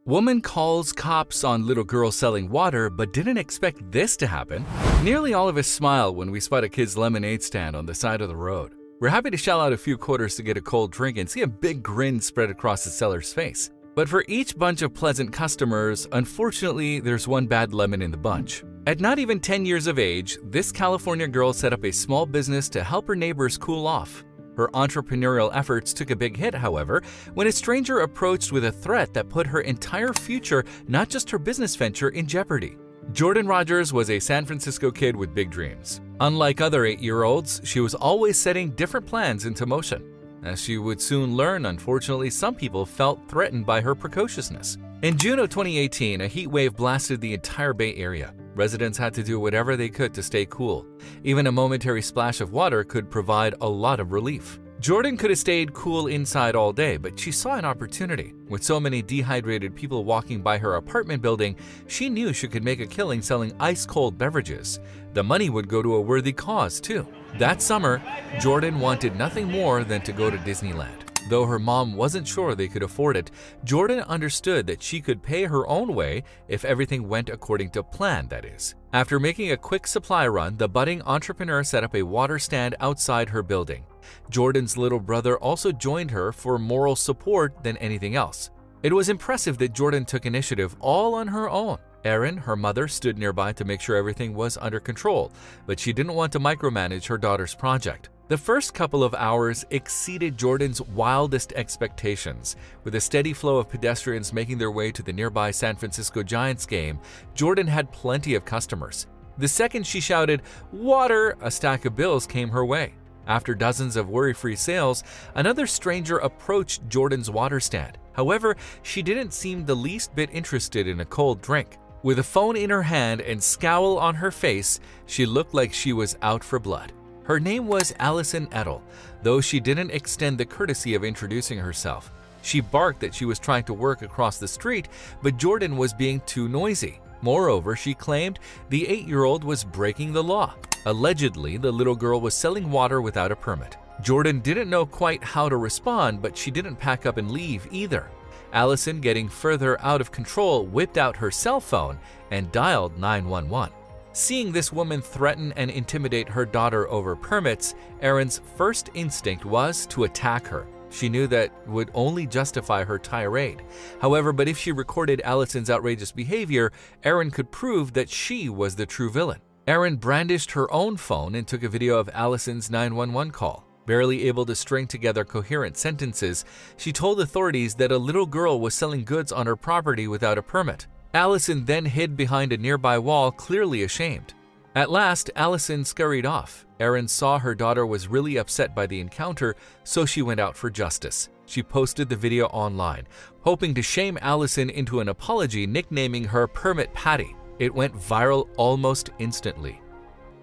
Woman calls cops on little girl selling water but didn't expect this to happen. Nearly all of us smile when we spot a kid's lemonade stand on the side of the road. We're happy to shell out a few quarters to get a cold drink and see a big grin spread across the seller's face. But for each bunch of pleasant customers, unfortunately, there's one bad lemon in the bunch. At not even 10 years of age, this California girl set up a small business to help her neighbors cool off. Her entrepreneurial efforts took a big hit, however, when a stranger approached with a threat that put her entire future, not just her business venture, in jeopardy. Jordan Rogers was a San Francisco kid with big dreams. Unlike other 8-year-olds, she was always setting different plans into motion. As she would soon learn, unfortunately, some people felt threatened by her precociousness. In June of 2018, a heat wave blasted the entire Bay Area. Residents had to do whatever they could to stay cool. Even a momentary splash of water could provide a lot of relief. Jordan could have stayed cool inside all day, but she saw an opportunity. With so many dehydrated people walking by her apartment building, she knew she could make a killing selling ice-cold beverages. The money would go to a worthy cause, too. That summer, Jordan wanted nothing more than to go to Disneyland. Though her mom wasn't sure they could afford it, Jordan understood that she could pay her own way if everything went according to plan, that is. After making a quick supply run, the budding entrepreneur set up a water stand outside her building. Jordan's little brother also joined her for moral support than anything else. It was impressive that Jordan took initiative all on her own. Erin, her mother, stood nearby to make sure everything was under control, but she didn't want to micromanage her daughter's project. The first couple of hours exceeded Jordan's wildest expectations. With a steady flow of pedestrians making their way to the nearby San Francisco Giants game, Jordan had plenty of customers. The second she shouted, "Water!" a stack of bills came her way. After dozens of worry-free sales, another stranger approached Jordan's water stand. However, she didn't seem the least bit interested in a cold drink. With a phone in her hand and scowl on her face, she looked like she was out for blood. Her name was Allison Edel, though she didn't extend the courtesy of introducing herself. She barked that she was trying to work across the street, but Jordan was being too noisy. Moreover, she claimed the 8-year-old was breaking the law. Allegedly, the little girl was selling water without a permit. Jordan didn't know quite how to respond, but she didn't pack up and leave either. Allison, getting further out of control, whipped out her cell phone and dialed 911. Seeing this woman threaten and intimidate her daughter over permits, Erin's first instinct was to attack her. She knew that would only justify her tirade. However, but if she recorded Allison's outrageous behavior, Erin could prove that she was the true villain. Erin brandished her own phone and took a video of Allison's 911 call. Barely able to string together coherent sentences, she told authorities that a little girl was selling goods on her property without a permit. Allison then hid behind a nearby wall, clearly ashamed. At last, Allison scurried off. Erin saw her daughter was really upset by the encounter, so she went out for justice. She posted the video online, hoping to shame Allison into an apology, nicknaming her Permit Patty. It went viral almost instantly.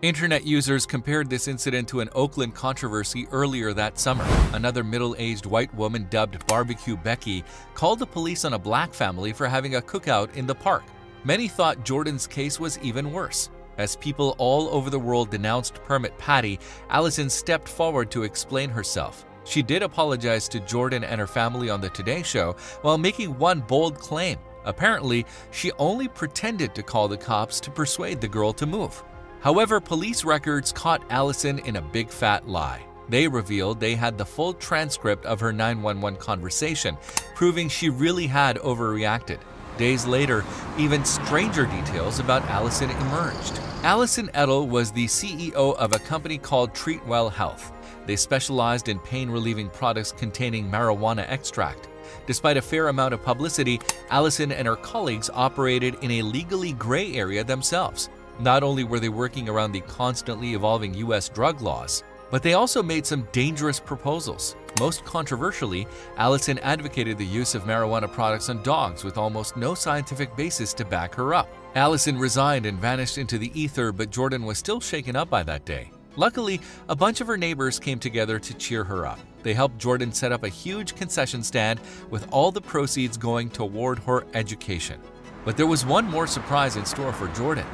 Internet users compared this incident to an Oakland controversy earlier that summer. Another middle-aged white woman dubbed Barbecue Becky called the police on a black family for having a cookout in the park. Many thought Jordan's case was even worse. As people all over the world denounced Permit Patty, Allison stepped forward to explain herself. She did apologize to Jordan and her family on the Today Show while making one bold claim. Apparently, she only pretended to call the cops to persuade the girl to move. However, police records caught Allison in a big fat lie. They revealed they had the full transcript of her 911 conversation, proving she really had overreacted. Days later, even stranger details about Allison emerged. Allison Edel was the CEO of a company called Treatwell Health. They specialized in pain-relieving products containing marijuana extract. Despite a fair amount of publicity, Allison and her colleagues operated in a legally gray area themselves. Not only were they working around the constantly evolving U.S. drug laws, but they also made some dangerous proposals. Most controversially, Allison advocated the use of marijuana products on dogs with almost no scientific basis to back her up. Allison resigned and vanished into the ether, but Jordan was still shaken up by that day. Luckily, a bunch of her neighbors came together to cheer her up. They helped Jordan set up a huge concession stand with all the proceeds going toward her education. But there was one more surprise in store for Jordan.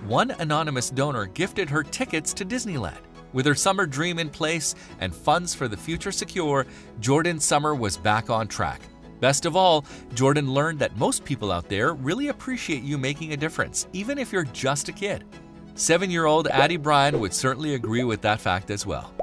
One anonymous donor gifted her tickets to Disneyland. With her summer dream in place and funds for the future secure, Jordan's summer was back on track. Best of all, Jordan learned that most people out there really appreciate you making a difference, even if you're just a kid. 7-year-old Addie Bryan would certainly agree with that fact as well.